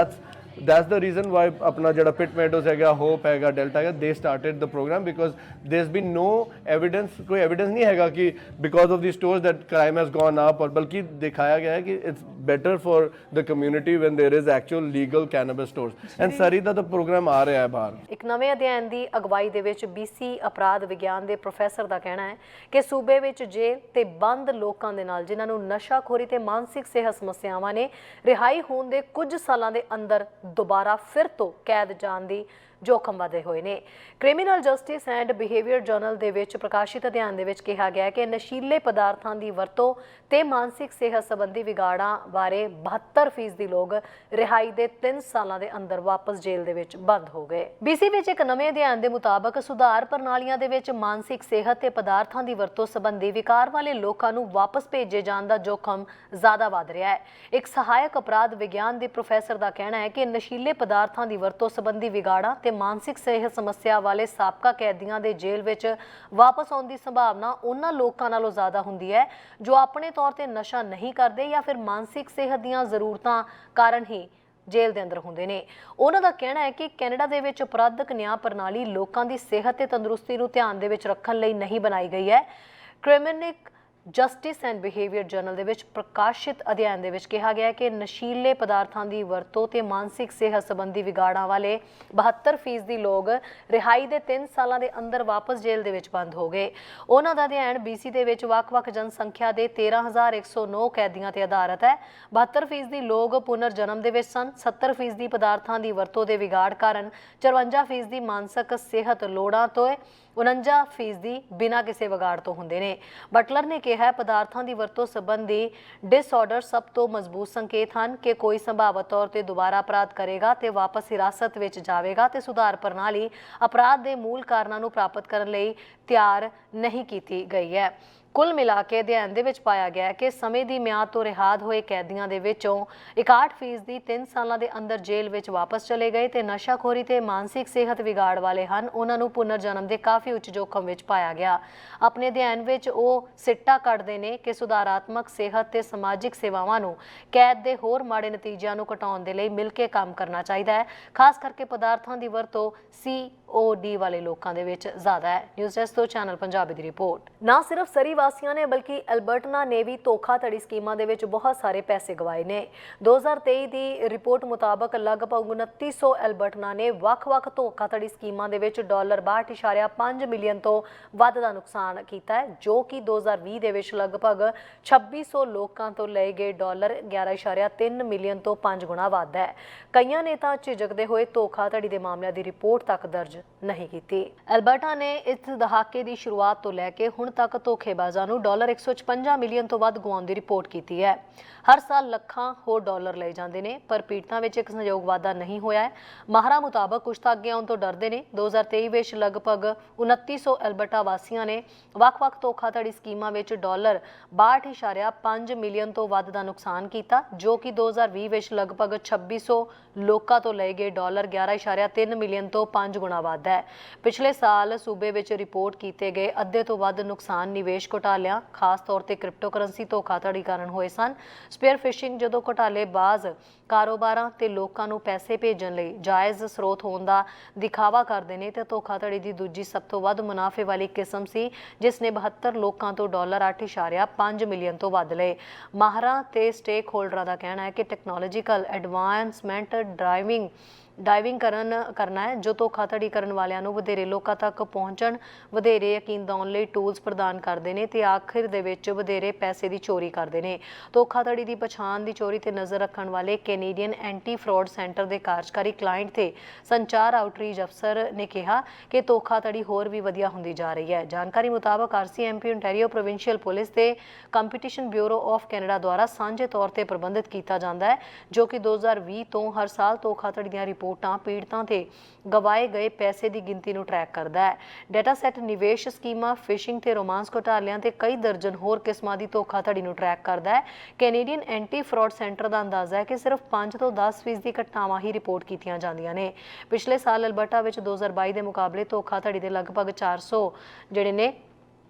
that's the reason why ਆਪਣਾ ਜਿਹੜਾ ਪਿਟ Meadows ਹੈਗਾ, ਹੋਪ ਹੈਗਾ, ਡੈਲਟਾ ਹੈਗਾ, they started the program because there's been no evidence, ਕੋਈ evidence ਨਹੀਂ ਹੈਗਾ ਕਿ because of these stores that crime has gone up, और ਬਲਕਿ ਦਿਖਾਇਆ ਗਿਆ ਹੈ ਕਿ it's better for the community when there is actual legal cannabis stores, and Surrey ਦਾ ਤਾਂ ਪ੍ਰੋਗਰਾਮ ਆ ਰਿਹਾ ਹੈ ਬਾਹਰ। ਇੱਕ ਨਵੇਂ ਅਧਿਐਨ ਦੀ ਅਗਵਾਈ ਦੇ ਵਿੱਚ BC ਅਪਰਾਧ ਵਿਗਿਆਨ ਦੇ ਪ੍ਰੋਫੈਸਰ ਦਾ ਕਹਿਣਾ ਹੈ ਕਿ ਸੂਬੇ ਵਿੱਚ ਜੇਲ੍ਹ ਤੇ ਬੰਦ ਲੋਕਾਂ ਦੇ ਨਾਲ ਜਿਨ੍ਹਾਂ ਨੂੰ ਨਸ਼ਾਖੋਰੀ ਤੇ ਮਾਨਸਿਕ ਸਿਹਤ ਸਮੱਸਿਆਵਾਂ ਨੇ, ਰਿਹਾਈ ਹੋਣ ਦੇ ਕੁਝ ਸਾਲਾਂ ਦੇ ਅੰਦਰ ਦੁਬਾਰਾ ਫਿਰ ਤੋਂ ਕੈਦ ਜਾਣ ਦੀ जोखम ਵਧੇ ਹੋਏ ਨੇ। Criminal justice and behaviour general ਦੇ ਵਿੱਚ ਪ੍ਰਕਾਸ਼ਿਤ ਅਧਿਐਨ ਦੇ ਵਿੱਚ ਕਿਹਾ ਗਿਆ ਹੈ ਕਿ ਨਸ਼ੀਲੇ ਪਦਾਰਥਾਂ ਦੀ ਵਰਤੋਂ ਤੇ ਮਾਨਸਿਕ ਸਿਹਤ ਸੰਬੰਧੀ ਵਿਗਾੜਾਂ ਬਾਰੇ 72% ਲੋਕ ਰਿਹਾਈ ਦੇ 3 ਸਾਲਾਂ ਦੇ ਅੰਦਰ ਵਾਪਸ ਜੇਲ੍ਹ ਦੇ ਵਿੱਚ ਬੰਦ ਹੋ ਗਏ। BC ਵਿੱਚ ਇੱਕ ਨਵੇਂ ਅਧਿਐਨ ਦੇ ਮੁਤਾਬਕ ਸੁਧਾਰ ਪ੍ਰਣਾਲੀਆਂ ਦੇ ਵਿੱਚ ਮਾਨਸਿਕ ਸਿਹਤ ਤੇ ਪਦਾਰਥਾਂ ਦੀ ਵਰਤੋਂ ਸੰਬੰਧੀ ਵਿਕਾਰ ਵਾਲੇ ਲੋਕਾਂ ਨੂੰ ਵਾਪਸ ਭੇਜੇ ਜਾਣ ਦਾ ਜੋਖਮ ਜ਼ਿਆਦਾ ਵਧ ਰਿਹਾ ਹੈ। ਇੱਕ ਸਹਾਇਕ ਅਪਰਾਧ ਵਿਗਿਆਨ ਦੇ ਪ੍ਰੋਫੈਸਰ ਦਾ ਕਹਿਣਾ ਹੈ ਕਿ ਨਸ਼ੀਲੇ ਪਦਾਰਥਾਂ ਦੀ ਵਰਤੋਂ ਸੰਬੰਧੀ ਵਿਗਾੜਾਂ ਤੇ ਮਾਨਸਿਕ ਸਿਹਤ ਸਮੱਸਿਆ ਵਾਲੇ ਸਾਬਕਾ ਕੈਦੀਆਂ ਦੇ ਜੇਲ੍ਹ ਵਿੱਚ ਵਾਪਸ ਆਉਣ ਦੀ ਸੰਭਾਵਨਾ ਉਹਨਾਂ ਲੋਕਾਂ ਨਾਲੋਂ ਜ਼ਿਆਦਾ ਹੁੰਦੀ ਹੈ ਜੋ ਆਪਣੇ ਤੌਰ ਤੇ ਨਸ਼ਾ ਨਹੀਂ ਕਰਦੇ ਜਾਂ ਫਿਰ ਮਾਨਸਿਕ ਸਿਹਤ ਦੀਆਂ ਜ਼ਰੂਰਤਾਂ ਕਾਰਨ ਹੀ ਜੇਲ੍ਹ ਦੇ ਅੰਦਰ ਹੁੰਦੇ ਨੇ। ਉਹਨਾਂ ਦਾ ਕਹਿਣਾ ਹੈ ਕਿ ਕੈਨੇਡਾ ਦੇ ਵਿੱਚ ਅਪਰਾਧਕ ਨਿਆਂ ਪ੍ਰਣਾਲੀ ਲੋਕਾਂ ਦੀ ਸਿਹਤ ਤੇ ਤੰਦਰੁਸਤੀ ਨੂੰ ਧਿਆਨ ਦੇ ਵਿੱਚ ਰੱਖਣ ਲਈ ਨਹੀਂ ਬਣਾਈ ਗਈ ਹੈ। Criminal justice and behaviour general ਦੇ ਵਿੱਚ ਪ੍ਰਕਾਸ਼ਿਤ ਅਧਿਐਨ ਦੇ ਵਿੱਚ ਕਿਹਾ ਗਿਆ ਹੈ ਕਿ ਨਸ਼ੀਲੇ ਪਦਾਰਥਾਂ ਦੀ ਵਰਤੋਂ ਤੇ ਮਾਨਸਿਕ ਸਿਹਤ ਸੰਬੰਧੀ ਵਿਗਾੜਾਂ ਵਾਲੇ 72% ਲੋਕ ਰਿਹਾਈ ਦੇ 3 ਸਾਲਾਂ ਦੇ ਅੰਦਰ ਵਾਪਸ ਜੇਲ੍ਹ ਦੇ ਵਿੱਚ ਬੰਦ ਹੋ ਗਏ। ਉਹਨਾਂ ਦਾ ਅਧਿਐਨ BC ਦੇ ਵਿੱਚ ਵੱਖ-ਵੱਖ ਜਨਸੰਖਿਆ ਦੇ 13,109 ਕੈਦੀਆਂ ਤੇ ਆਧਾਰਿਤ ਹੈ। 72% ਲੋਕ ਪੁਨਰ ਜਨਮ ਦੇ ਵਿੱਚ ਸਨ। 70% ਪਦਾਰਥਾਂ ਦੀ ਵਰਤੋਂ ਦੇ ਵਿਗਾੜ ਕਾਰਨ, 54% ਮਾਨਸਿਕ ਸਿਹਤ ਲੋੜਾਂ ਤੋਂ, 49% ਬਿਨਾਂ ਕਿਸੇ ਵਿਗਾੜ ਤੋਂ ਹੁੰਦੇ ਨੇ। ਬਟਲਰ ਨੇ ਕਿਹਾ ਪਦਾਰਥਾਂ ਦੀ ਵਰਤੋਂ ਸੰਬੰਧੀ ਡਿਸਆਰਡਰ ਸਭ ਤੋਂ ਮਜ਼ਬੂਤ ਸੰਕੇਤ ਹਨ ਕਿ ਕੋਈ ਸੰਭਾਵਤ ਤੌਰ ਤੇ ਦੁਬਾਰਾ ਅਪਰਾਧ ਕਰੇਗਾ ਤੇ ਵਾਪਸ ਹਿਰਾਸਤ ਵਿੱਚ ਜਾਵੇਗਾ ਤੇ ਸੁਧਾਰ ਪ੍ਰਣਾਲੀ ਅਪਰਾਧ ਦੇ ਮੂਲ ਕਾਰਨਾਂ ਨੂੰ ਪ੍ਰਾਪਤ ਕਰਨ ਲਈ ਤਿਆਰ ਨਹੀਂ ਕੀਤੀ ਗਈ ਹੈ। ਕੁੱਲ ਮਿਲਾ ਕੇ ਅਧਿਐਨ ਦੇ ਵਿੱਚ ਪਾਇਆ ਗਿਆ ਕਿ ਸਮੇਂ ਦੀ ਮਿਆਦ ਤੋਂ ਰਿਹਾਅ ਹੋਏ ਕੈਦੀਆਂ ਦੇ ਵਿੱਚੋਂ 61% 3 ਸਾਲਾਂ ਦੇ ਅੰਦਰ ਜੇਲ੍ਹ ਵਿੱਚ ਵਾਪਸ ਚਲੇ ਗਏ ਤੇ ਨਸ਼ਾਖੋਰੀ ਤੇ ਮਾਨਸਿਕ ਸਿਹਤ ਵਿਗਾੜ ਵਾਲੇ ਹਨ। ਉਹਨਾਂ ਨੂੰ ਪੁਨਰ ਜਨਮ ਦੇ ਕਾਫੀ ਉੱਚ ਜੋਖਮ ਵਿੱਚ ਪਾਇਆ ਗਿਆ। ਆਪਣੇ ਅਧਿਐਨ ਵਿੱਚ ਉਹ ਸਿੱਟਾ ਕੱਢਦੇ ਨੇ ਕਿ ਸੁਧਾਰਾਤਮਕ ਸਿਹਤ ਤੇ ਸਮਾਜਿਕ ਸੇਵਾਵਾਂ ਨੂੰ ਕੈਦ ਦੇ ਹੋਰ ਮਾੜੇ ਨਤੀਜਿਆਂ ਨੂੰ ਘਟਾਉਣ ਦੇ ਲਈ ਮਿਲ ਕੇ ਕੰਮ ਕਰਨਾ ਚਾਹੀਦਾ ਹੈ। ਖਾਸ ਕਰਕੇ ਪਦਾਰਥਾਂ ਦੀ ਵਰਤੋਂ COD ਵਾਲੇ ਲੋਕਾਂ ਦੇ ਵਿੱਚ ਜ਼ਿਆਦਾ ਹੈ। ਨਿਊਜ਼ ਡੈਸਕ ਤੋਂ ਚੈਨਲ ਪੰਜਾਬੀ ਦੀ ਰਿਪੋਰਟ। ਨਾ ਸਿਰਫ ਸਰੀ ਵਾਸੀਆਂ ਨੇ ਬਲਕਿ ਐਲਬਰਟਨਾ ਨੇ ਵੀ ਧੋਖਾਧੜੀ ਸਕੀਮਾਂ ਦੇ ਵਿੱਚ ਬਹੁਤ ਸਾਰੇ ਪੈਸੇ ਗਵਾਏ ਨੇ। 2023 ਦੀ ਰਿਪੋਰਟ ਮੁਤਾਬਕ ਲਗਭਗ 2900 ਐਲਬਰਟਨਾ ਨੇ ਵੱਖ-ਵੱਖ ਧੋਖਾਧੜੀ ਸਕੀਮਾਂ ਦੇ ਵਿੱਚ $62.5 ਮਿਲੀਅਨ ਤੋਂ ਵੱਧ ਦਾ ਨੁਕਸਾਨ ਕੀਤਾ ਹੈ, ਜੋ ਕਿ 2020 ਦੇ ਵਿੱਚ ਲਗਭਗ 2600 ਲੋਕਾਂ ਤੋਂ ਲਏ ਗਏ $11.3 ਮਿਲੀਅਨ ਤੋਂ 5 ਗੁਣਾ ਵੱਧ ਹੈ। ਕਈਆਂ ਨੇ ਤਾਂ ਝਿਜਕਦੇ ਹੋਏ ਧੋਖਾਧੜੀ ਦੇ ਮਾਮਲਿਆਂ ਦੀ ਰਿਪੋਰਟ ਤੱਕ ਦਰਜ ਨਹੀਂ ਕੀਤੀ। ਐਲਬਰਟਾ ਨੇ ਇਸ ਦਹਾਕੇ ਦੀ ਸ਼ੁਰੂਆਤ ਤੋਂ ਲੈ ਕੇ ਹੁਣ ਤੱਕ ਧੋਖੇਬਾਜ਼ਾਂ ਜਹਾਜ਼ਾਂ ਨੂੰ $156 ਮਿਲੀਅਨ ਤੋਂ ਵੱਧ ਗੁਆਉਣ ਦੀ ਰਿਪੋਰਟ ਕੀਤੀ ਹੈ। ਹਰ ਸਾਲ ਲੱਖਾਂ ਹੋਰ ਡਾਲਰ ਲਏ ਜਾਂਦੇ ਨੇ, ਪਰ ਪੀੜਤਾਂ ਵਿੱਚ ਇੱਕ ਸੰਯੋਗ ਵਾਧਾ ਨਹੀਂ ਹੋਇਆ ਹੈ। ਮਾਹਰਾਂ ਮੁਤਾਬਕ ਕੁਝ ਤਾਂ ਅੱਗੇ ਆਉਣ ਤੋਂ ਡਰਦੇ ਨੇ। 2023 ਵਿੱਚ ਲਗਭਗ 2900 ਐਲਬਰਟਾ ਵਾਸੀਆਂ ਨੇ ਵੱਖ-ਵੱਖ ਧੋਖਾਧੜੀ ਸਕੀਮਾਂ ਵਿੱਚ $62.5 ਮਿਲੀਅਨ ਤੋਂ ਵੱਧ ਦਾ ਨੁਕਸਾਨ ਕੀਤਾ, ਜੋ ਕਿ 2020 ਵਿੱਚ ਲਗਭਗ 2600 ਲੋਕਾਂ ਤੋਂ ਲਏ ਗਏ $11.3 ਮਿਲੀਅਨ ਤੋਂ 5 ਗੁਣਾ ਵੱਧ ਹੈ। ਪਿਛਲੇ ਸਾਲ ਸੂਬੇ ਵਿੱਚ ਰਿਪੋਰਟ ਕੀਤੇ ਗਏ ਅੱਧੇ ਤੋਂ ਵੱਧ ਨੁਕਸਾਨ ਨਿਵੇਸ਼ ਘੁਟਾਲਿਆਂ, ਖਾਸ ਤੌਰ ਤੇ ਕ੍ਰਿਪਟੋਕਰੰਸੀ ਧੋਖਾਧੜੀ ਕਾਰਨ ਹੋਏ ਸਨ। ਸਪੇਅਰ ਫਿਸ਼ਿੰਗ, ਜਦੋਂ ਘੁਟਾਲੇਬਾਜ਼ ਕਾਰੋਬਾਰਾਂ ਤੇ ਲੋਕਾਂ ਨੂੰ ਪੈਸੇ ਭੇਜਣ ਲਈ ਜਾਇਜ਼ ਸਰੋਤ ਹੋਣ ਦਾ ਦਿਖਾਵਾ ਕਰਦੇ ਨੇ, ਤੇ ਧੋਖਾਧੜੀ ਦੀ ਦੂਜੀ ਸਭ ਤੋਂ ਵੱਧ ਮੁਨਾਫੇ ਵਾਲੀ ਕਿਸਮ ਸੀ, ਜਿਸ ਨੇ 72 ਲੋਕਾਂ ਤੋਂ $8.5 ਮਿਲੀਅਨ ਤੋਂ ਵੱਧ ਲਏ। ਮਾਹਰਾਂ ਤੇ ਸਟੇਕ ਹੋਲਡਰਾਂ ਦਾ ਕਹਿਣਾ ਹੈ ਕਿ ਟੈਕਨੋਲੋਜੀਕਲ ਐਡਵਾਂਸਮੈਂਟ ਡਾਈਵਿੰਗ ਕਰਨਾ ਹੈ, ਜੋ ਧੋਖਾਧੜੀ ਕਰਨ ਵਾਲਿਆਂ ਨੂੰ ਵਧੇਰੇ ਲੋਕਾਂ ਤੱਕ ਪਹੁੰਚਣ, ਵਧੇਰੇ ਯਕੀਨ ਦਿਵਾਉਣ ਲਈ ਟੂਲਸ ਪ੍ਰਦਾਨ ਕਰਦੇ ਨੇ ਤੇ ਆਖਿਰ ਦੇ ਵਿੱਚ ਵਧੇਰੇ ਪੈਸੇ ਦੀ ਚੋਰੀ ਕਰਦੇ ਨੇ। ਧੋਖਾਧੜੀ ਦੀ ਪਛਾਣ ਦੀ ਚੋਰੀ ਤੇ ਨਜ਼ਰ ਰੱਖਣ ਵਾਲੇ ਕੈਨੇਡੀਅਨ ਐਂਟੀ ਫਰਾਡ ਸੈਂਟਰ ਦੇ ਕਾਰਜਕਾਰੀ ਕਲਾਇੰਟ ਤੇ ਸੰਚਾਰ ਆਊਟਰੀਚ ਅਫਸਰ ਨੇ ਕਿਹਾ ਕਿ ਧੋਖਾਧੜੀ ਹੋਰ ਵੀ ਵਧੀਆ ਹੁੰਦੀ ਜਾ ਰਹੀ ਹੈ। ਜਾਣਕਾਰੀ ਮੁਤਾਬਕ RCMP ontario ਪ੍ਰੋਵਿੰਸ਼ੀਅਲ ਪੁਲਿਸ ਤੇ ਕੰਪੀਟੀਸ਼ਨ ਬਿਊਰੋ ਆਫ ਕੈਨੇਡਾ ਦੁਆਰਾ ਸਾਂਝੇ ਤੌਰ ਤੇ ਪ੍ਰਬੰਧਿਤ ਕੀਤਾ ਜਾਂਦਾ ਹੈ, ਜੋ ਕਿ 2020 ਤੋਂ ਹਰ ਸਾਲ ਧੋਖਾਧੜੀ ਦੀਆਂ ਰਿਪੋਰਟਾਂ, ਪੀੜਤਾਂ ਤੇ ਗਵਾਏ ਗਏ ਪੈਸੇ ਦੀ ਗਿਣਤੀ ਨੂੰ ਟਰੈਕ ਕਰਦਾ ਹੈ। ਡਾਟਾ ਸੈੱਟ ਨਿਵੇਸ਼ ਸਕੀਮਾਂ, ਫਿਸ਼ਿੰਗ ਤੇ ਰੋਮਾਂਸ ਘੁਟਾਲਿਆਂ ਤੇ ਕਈ ਦਰਜਨ ਹੋਰ ਕਿਸਮਾਂ ਦੀ ਧੋਖਾਧੜੀ ਨੂੰ ਟਰੈਕ ਕਰਦਾ ਹੈ। ਕੈਨੇਡੀਅਨ ਐਂਟੀ ਫਰਾਡ ਸੈਂਟਰ ਦਾ ਅੰਦਾਜ਼ਾ ਹੈ ਕਿ ਸਿਰਫ 5 ਤੋਂ 10% ਦੀ ਘਟਨਾਵਾਂ ਹੀ ਰਿਪੋਰਟ ਕੀਤੀਆਂ ਜਾਂਦੀਆਂ ਨੇ। ਪਿਛਲੇ ਸਾਲ ਅਲਬਰਟਾ ਵਿੱਚ 2022 ਦੇ ਮੁਕਾਬਲੇ ਧੋਖਾਧੜੀ ਦੇ ਲਗਭਗ 400 ਜਿਹੜੇ ਨੇ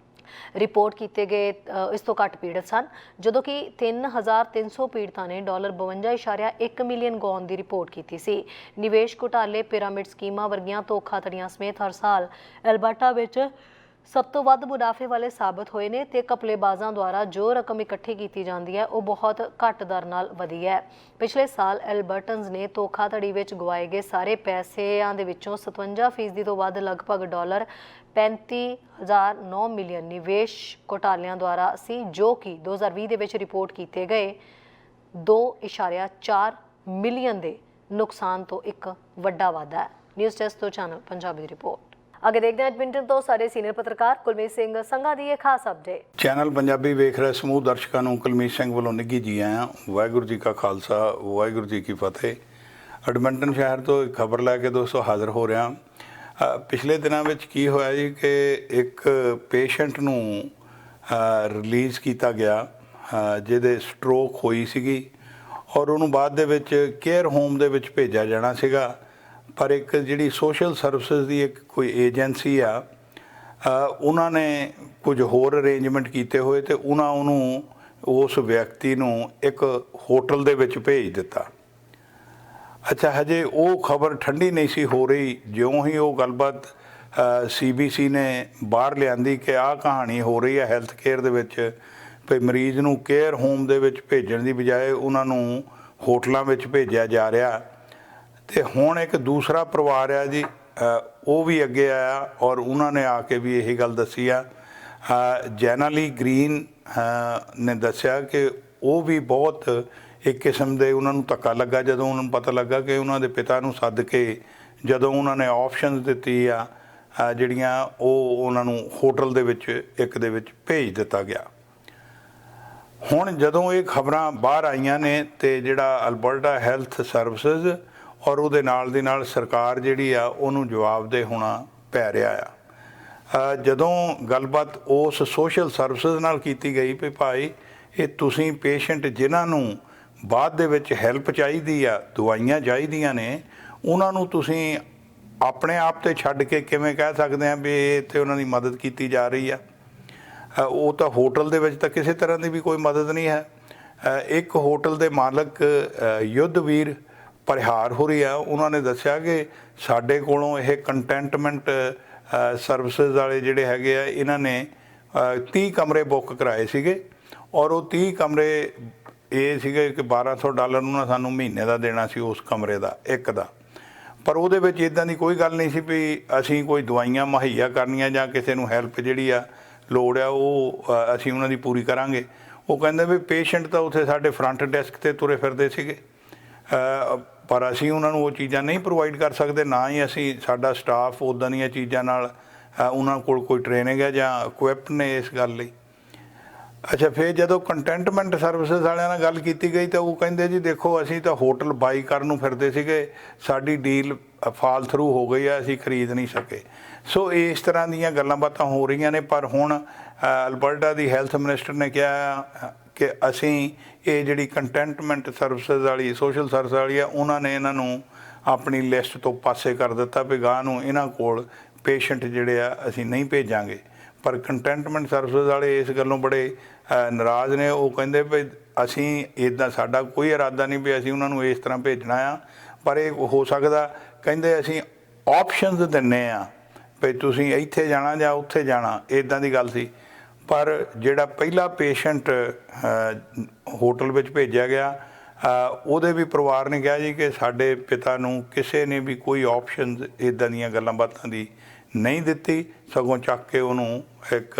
ਰਿਪੋਰਟ ਕੀਤੇ ਗਏ ਇਸ ਤੋਂ ਘੱਟ ਪੀੜਤ ਸਨ, ਜਦੋਂ ਕਿ 3300 ਪੀੜਤਾਂ ਨੇ $52.1 ਮਿਲੀਅਨ ਗਵਾਉਣ ਦੀ ਰਿਪੋਰਟ ਕੀਤੀ ਸੀ। ਨਿਵੇਸ਼ ਘੁਟਾਲੇ, ਪਿਰਾਮਿਡ ਸਕੀਮਾਂ ਵਰਗੀਆਂ ਧੋਖਾਧੜੀਆਂ ਸਮੇਤ ਹਰ ਸਾਲ ਐਲਬਰਟਾ ਵਿੱਚ ਸਭ ਤੋਂ ਵੱਧ ਮੁਨਾਫੇ ਵਾਲੇ ਸਾਬਤ ਹੋਏ ਨੇ ਤੇ ਘਪਲੇਬਾਜ਼ਾਂ ਦੁਆਰਾ ਜੋ ਰਕਮ ਇਕੱਠੀ ਕੀਤੀ ਜਾਂਦੀ ਹੈ ਉਹ ਬਹੁਤ ਘੱਟ ਦਰ ਨਾਲ ਵਧੀ ਹੈ। ਪਿਛਲੇ ਸਾਲ ਐਲਬਰਟਨਸ ਨੇ ਧੋਖਾਧੜੀ ਵਿੱਚ ਗਵਾਏ ਗਏ ਸਾਰੇ ਪੈਸਿਆਂ ਦੇ ਵਿੱਚੋਂ 57% ਤੋਂ ਵੱਧ ਲਗਭਗ $35,009 ਮਿਲੀਅਨ ਨਿਵੇਸ਼ ਘੁਟਾਲਿਆਂ ਦੁਆਰਾ ਸੀ, ਜੋ ਕਿ 2020 ਦੇ ਵਿੱਚ ਰਿਪੋਰਟ ਕੀਤੇ ਗਏ $2.4 ਮਿਲੀਅਨ ਦੇ ਨੁਕਸਾਨ ਤੋਂ ਇੱਕ ਵੱਡਾ ਵਾਧਾ ਹੈ। ਨਿਊਜ਼ ਡੈਸਕ ਤੋਂ ਚੈਨਲ ਪੰਜਾਬੀ ਦੀ ਰਿਪੋਰਟ। ਅੱਗੇ ਦੇਖਦੇ ਹਾਂ ਐਡਮਿੰਟਨ ਤੋਂ ਸਾਡੇ ਸੀਨੀਅਰ ਪੱਤਰਕਾਰ ਕੁਲਮੀਤ ਸਿੰਘ ਸੰਘਾ ਦੀ ਇਹ ਖਾਸ ਅਪਡੇਟ। ਚੈਨਲ ਪੰਜਾਬੀ ਵੇਖ ਰਹੇ ਸਮੂਹ ਦਰਸ਼ਕਾਂ ਨੂੰ ਕੁਲਮੀਤ ਸਿੰਘ ਵੱਲੋਂ ਨਿੱਘੀ ਜੀ ਆਇਆਂ। ਵਾਹਿਗੁਰੂ ਜੀ ਕਾ ਖਾਲਸਾ, ਵਾਹਿਗੁਰੂ ਜੀ ਕੀ ਫਤਿਹ। ਐਡਮਿੰਟਨ ਸ਼ਹਿਰ ਤੋਂ ਇੱਕ ਖਬਰ ਲੈ ਕੇ ਦੋਸਤੋ ਹਾਜ਼ਰ ਹੋ ਰਿਹਾ। ਪਿਛਲੇ ਦਿਨਾਂ ਵਿੱਚ ਕੀ ਹੋਇਆ ਜੀ ਕਿ ਇੱਕ ਪੇਸ਼ੈਂਟ ਨੂੰ ਰਿਲੀਜ਼ ਕੀਤਾ ਗਿਆ ਜਿਹਦੇ ਸਟ੍ਰੋਕ ਹੋਈ ਸੀਗੀ ਔਰ ਉਹਨੂੰ ਬਾਅਦ ਦੇ ਵਿੱਚ ਕੇਅਰ ਹੋਮ ਦੇ ਵਿੱਚ ਭੇਜਿਆ ਜਾਣਾ ਸੀਗਾ, ਪਰ ਇੱਕ ਜਿਹੜੀ ਸੋਸ਼ਲ ਸਰਵਿਸਿਜ਼ ਦੀ ਇੱਕ ਕੋਈ ਏਜੰਸੀ ਆ, ਉਹਨਾਂ ਨੇ ਕੁਝ ਹੋਰ ਅਰੇਂਜਮੈਂਟ ਕੀਤੇ ਹੋਏ ਤੇ ਉਹਨੂੰ ਉਸ ਵਿਅਕਤੀ ਨੂੰ ਇੱਕ ਹੋਟਲ ਦੇ ਵਿੱਚ ਭੇਜ ਦਿੱਤਾ। ਅੱਛਾ, ਹਜੇ ਉਹ ਖਬਰ ਠੰਡੀ ਨਹੀਂ ਸੀ ਹੋ ਰਹੀ, ਜਿਉਂ ਹੀ ਉਹ ਗੱਲਬਾਤ CBC ਨੇ ਬਾਹਰ ਲਿਆਂਦੀ ਕਿ ਆਹ ਕਹਾਣੀ ਹੋ ਰਹੀ ਹੈ ਹੈਲਥ ਕੇਅਰ ਦੇ ਵਿੱਚ, ਵੀ ਮਰੀਜ਼ ਨੂੰ ਕੇਅਰ ਹੋਮ ਦੇ ਵਿੱਚ ਭੇਜਣ ਦੀ ਬਜਾਏ ਉਹਨਾਂ ਨੂੰ ਹੋਟਲਾਂ ਵਿੱਚ ਭੇਜਿਆ ਜਾ ਰਿਹਾ। ਤੇ ਹੁਣ ਇੱਕ ਦੂਸਰਾ ਪਰਿਵਾਰ ਆ ਜੀ, ਉਹ ਵੀ ਅੱਗੇ ਆਇਆ ਔਰ ਉਹਨਾਂ ਨੇ ਆ ਕੇ ਵੀ ਇਹੀ ਗੱਲ ਦੱਸੀ ਆ। ਜੈਨਾਲੀ ਗ੍ਰੀਨ ਨੇ ਦੱਸਿਆ ਕਿ ਉਹ ਵੀ ਬਹੁਤ ਇੱਕ ਕਿਸਮ ਦੇ ਉਹਨਾਂ ਨੂੰ ਧੱਕਾ ਲੱਗਾ ਜਦੋਂ ਉਹਨਾਂ ਨੂੰ ਪਤਾ ਲੱਗਾ ਕਿ ਉਹਨਾਂ ਦੇ ਪਿਤਾ ਨੂੰ ਸੱਦ ਕੇ ਜਦੋਂ ਉਹਨਾਂ ਨੇ ਆਪਸ਼ਨਸ ਦਿੱਤੀ ਆ ਜਿਹੜੀਆਂ ਉਹ ਉਹਨਾਂ ਨੂੰ ਹੋਟਲ ਦੇ ਵਿੱਚ ਇੱਕ ਦੇ ਵਿੱਚ ਭੇਜ ਦਿੱਤਾ ਗਿਆ। ਹੁਣ ਜਦੋਂ ਇਹ ਖਬਰਾਂ ਬਾਹਰ ਆਈਆਂ ਨੇ ਤੇ ਜਿਹੜਾ ਅਲਬਰਟਾ ਹੈਲਥ ਸਰਵਿਸਿਜ਼ ਔਰ ਉਹਦੇ ਨਾਲ ਦੀ ਨਾਲ ਸਰਕਾਰ ਜਿਹੜੀ ਆ ਉਹਨੂੰ ਜਵਾਬਦੇਹ ਹੋਣਾ ਪੈ ਰਿਹਾ ਆ। ਜਦੋਂ ਗੱਲਬਾਤ ਉਸ ਸੋਸ਼ਲ ਸਰਵਿਸਿਜ਼ ਨਾਲ ਕੀਤੀ ਗਈ ਵੀ ਭਾਈ ਇਹ ਤੁਸੀਂ ਪੇਸ਼ੈਂਟ ਜਿਨ੍ਹਾਂ ਨੂੰ ਬਾਅਦ ਦੇ ਵਿੱਚ ਹੈਲਪ ਚਾਹੀਦੀ ਆ, ਦਵਾਈਆਂ ਚਾਹੀਦੀਆਂ ਨੇ, ਉਹਨਾਂ ਨੂੰ ਤੁਸੀਂ ਆਪਣੇ ਆਪ ਤੇ ਛੱਡ ਕੇ ਕਿਵੇਂ ਕਹਿ ਸਕਦੇ ਆ ਵੀ ਇੱਥੇ ਉਹਨਾਂ ਦੀ ਮਦਦ ਕੀਤੀ ਜਾ ਰਹੀ ਆ। ਉਹ ਤਾਂ ਹੋਟਲ ਦੇ ਵਿੱਚ ਤਾਂ ਕਿਸੇ ਤਰ੍ਹਾਂ ਦੀ ਵੀ ਕੋਈ ਮਦਦ ਨਹੀਂ ਹੈ। ਇੱਕ ਹੋਟਲ ਦੇ ਮਾਲਕ ਯੁੱਧਵੀਰ ਪਰਿਹਾਰ ਹੋ ਰਹੀ ਆ, ਉਹਨਾਂ ਨੇ ਦੱਸਿਆ ਕਿ ਸਾਡੇ ਕੋਲੋਂ ਇਹ ਕੰਟੈਂਟਮੈਂਟ ਸਰਵਿਸਿਜ਼ ਵਾਲੇ ਜਿਹੜੇ ਹੈਗੇ ਆ, ਇਹਨਾਂ ਨੇ 30 ਕਮਰੇ ਬੁੱਕ ਕਰਾਏ ਸੀਗੇ ਔਰ ਉਹ 30 ਕਮਰੇ ਇਹ ਸੀਗੇ ਕਿ $1200 ਉਹਨਾਂ ਸਾਨੂੰ ਮਹੀਨੇ ਦਾ ਦੇਣਾ ਸੀ ਉਸ ਕਮਰੇ ਦਾ ਇੱਕ ਦਾ। ਪਰ ਉਹਦੇ ਵਿੱਚ ਇੱਦਾਂ ਦੀ ਕੋਈ ਗੱਲ ਨਹੀਂ ਸੀ ਵੀ ਅਸੀਂ ਕੋਈ ਦਵਾਈਆਂ ਮੁਹੱਈਆ ਕਰਨੀਆਂ ਜਾਂ ਕਿਸੇ ਨੂੰ ਹੈਲਪ ਜਿਹੜੀ ਆ ਲੋੜ ਆ ਉਹ ਅਸੀਂ ਉਹਨਾਂ ਦੀ ਪੂਰੀ ਕਰਾਂਗੇ। ਉਹ ਕਹਿੰਦੇ ਵੀ ਪੇਸ਼ੈਂਟ ਤਾਂ ਉੱਥੇ ਸਾਡੇ ਫਰੰਟ ਡੈਸਕ 'ਤੇ ਤੁਰੇ ਫਿਰਦੇ ਸੀਗੇ, ਪਰ ਅਸੀਂ ਉਹਨਾਂ ਨੂੰ ਉਹ ਚੀਜ਼ਾਂ ਨਹੀਂ ਪ੍ਰੋਵਾਈਡ ਕਰ ਸਕਦੇ, ਨਾ ਹੀ ਅਸੀਂ ਸਾਡਾ ਸਟਾਫ ਉੱਦਾਂ ਦੀਆਂ ਚੀਜ਼ਾਂ ਨਾਲ ਉਹਨਾਂ ਕੋਲ ਕੋਈ ਟ੍ਰੇਨਿੰਗ ਹੈ ਜਾਂ ਇਕੁਇਪਡ ਨੇ ਇਸ ਗੱਲ ਲਈ। ਅੱਛਾ, ਫਿਰ ਜਦੋਂ ਕੰਟੈਂਟਮੈਂਟ ਸਰਵਿਸਿਜ਼ ਵਾਲਿਆਂ ਨਾਲ ਗੱਲ ਕੀਤੀ ਗਈ ਤਾਂ ਉਹ ਕਹਿੰਦੇ ਜੀ ਦੇਖੋ ਅਸੀਂ ਤਾਂ ਹੋਟਲ ਬਾਈ ਕਰਨ ਨੂੰ ਫਿਰਦੇ ਸੀਗੇ, ਸਾਡੀ ਡੀਲ ਫਾਲ ਥਰੂ ਹੋ ਗਈ ਆ, ਅਸੀਂ ਖਰੀਦ ਨਹੀਂ ਸਕੇ। ਸੋ ਇਸ ਤਰ੍ਹਾਂ ਦੀਆਂ ਗੱਲਾਂ ਬਾਤਾਂ ਹੋ ਰਹੀਆਂ ਨੇ। ਪਰ ਹੁਣ ਅਲਬਰਟਾ ਦੀ ਹੈਲਥ ਮਿਨਿਸਟਰ ਨੇ ਕਿਹਾ ਕਿ ਅਸੀਂ ਇਹ ਜਿਹੜੀ ਕੰਟੈਂਟਮੈਂਟ ਸਰਵਿਸਿਜ਼ ਵਾਲੀ ਸੋਸ਼ਲ ਸਰਵਿਸ ਵਾਲੀ ਆ, ਉਹਨਾਂ ਨੇ ਇਹਨਾਂ ਨੂੰ ਆਪਣੀ ਲਿਸਟ ਤੋਂ ਪਾਸੇ ਕਰ ਦਿੱਤਾ ਵੀ ਗਾਹ ਨੂੰ ਇਹਨਾਂ ਕੋਲ ਪੇਸ਼ੈਂਟ ਜਿਹੜੇ ਆ ਅਸੀਂ ਨਹੀਂ ਭੇਜਾਂਗੇ। ਪਰ ਕੰਟੈਂਟਮੈਂਟ ਸਰਵਿਸਿਜ਼ ਵਾਲੇ ਇਸ ਗੱਲੋਂ ਬੜੇ ਨਾਰਾਜ਼ ਨੇ। ਉਹ ਕਹਿੰਦੇ ਵੀ ਅਸੀਂ ਇੱਦਾਂ, ਸਾਡਾ ਕੋਈ ਇਰਾਦਾ ਨਹੀਂ ਵੀ ਅਸੀਂ ਉਹਨਾਂ ਨੂੰ ਇਸ ਤਰ੍ਹਾਂ ਭੇਜਣਾ ਆ, ਪਰ ਇਹ ਹੋ ਸਕਦਾ, ਕਹਿੰਦੇ ਅਸੀਂ ਆਪਸ਼ਨਸ ਦਿੰਦੇ ਆ ਵੀ ਤੁਸੀਂ ਇੱਥੇ ਜਾਣਾ ਜਾਂ ਉੱਥੇ ਜਾਣਾ, ਇੱਦਾਂ ਦੀ ਗੱਲ ਸੀ। ਪਰ ਜਿਹੜਾ ਪਹਿਲਾ ਪੇਸ਼ੈਂਟ ਹੋਟਲ ਵਿੱਚ ਭੇਜਿਆ ਗਿਆ, ਉਹਦੇ ਵੀ ਪਰਿਵਾਰ ਨੇ ਕਿਹਾ ਜੀ ਕਿ ਸਾਡੇ ਪਿਤਾ ਨੂੰ ਕਿਸੇ ਨੇ ਵੀ ਕੋਈ ਆਪਸ਼ਨਸ ਇੱਦਾਂ ਦੀਆਂ ਗੱਲਾਂ ਬਾਤਾਂ ਦੀ ਨਹੀਂ ਦਿੱਤੀ, ਸਗੋਂ ਚੱਕ ਕੇ ਉਹਨੂੰ ਇੱਕ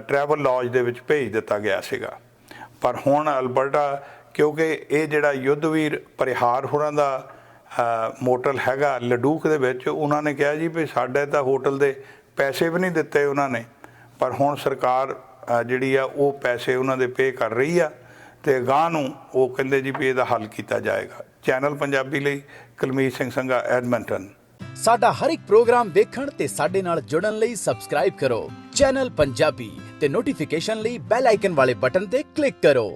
ਟਰੈਵਲ ਲੌਜ ਦੇ ਵਿੱਚ ਭੇਜ ਦਿੱਤਾ ਗਿਆ ਸੀਗਾ। ਪਰ ਹੁਣ ਅਲਬਰਟਾ, ਕਿਉਂਕਿ ਇਹ ਜਿਹੜਾ ਯੁੱਧਵੀਰ ਪਰਿਹਾਰ ਹੋਰਾਂ ਦਾ ਮੋਟਲ ਹੈਗਾ ਲਡੂਕ ਦੇ ਵਿੱਚ, ਉਹਨਾਂ ਨੇ ਕਿਹਾ ਜੀ ਵੀ ਸਾਡੇ ਤਾਂ ਹੋਟਲ ਦੇ ਪੈਸੇ ਵੀ ਨਹੀਂ ਦਿੱਤੇ ਉਹਨਾਂ ਨੇ, ਪਰ ਹੁਣ ਸਰਕਾਰ ਜਿਹੜੀ ਆ ਉਹ ਪੈਸੇ ਉਹਨਾਂ ਦੇ ਪੇ ਕਰ ਰਹੀ ਆ ਤੇ ਅਗਾਂਹ ਨੂੰ ਉਹ ਕਹਿੰਦੇ ਜੀ ਵੀ ਇਹਦਾ ਹੱਲ ਕੀਤਾ ਜਾਏਗਾ। ਚੈਨਲ ਪੰਜਾਬੀ ਲਈ ਕੁਲਮੀਤ ਸਿੰਘ ਸੰਘਾ, ਐਡਮਿੰਟਨ। ਸਾਡਾ ਹਰ ਇੱਕ ਪ੍ਰੋਗਰਾਮ ਦੇਖਣ ਤੇ ਸਾਡੇ ਨਾਲ ਜੁੜਨ ਲਈ ਸਬਸਕ੍ਰਾਈਬ ਕਰੋ ਚੈਨਲ ਪੰਜਾਬੀ ਤੇ ਨੋਟੀਫਿਕੇਸ਼ਨ ਲਈ ਬੈਲ ਆਈਕਨ ਵਾਲੇ ਬਟਨ ਤੇ ਕਲਿੱਕ ਕਰੋ।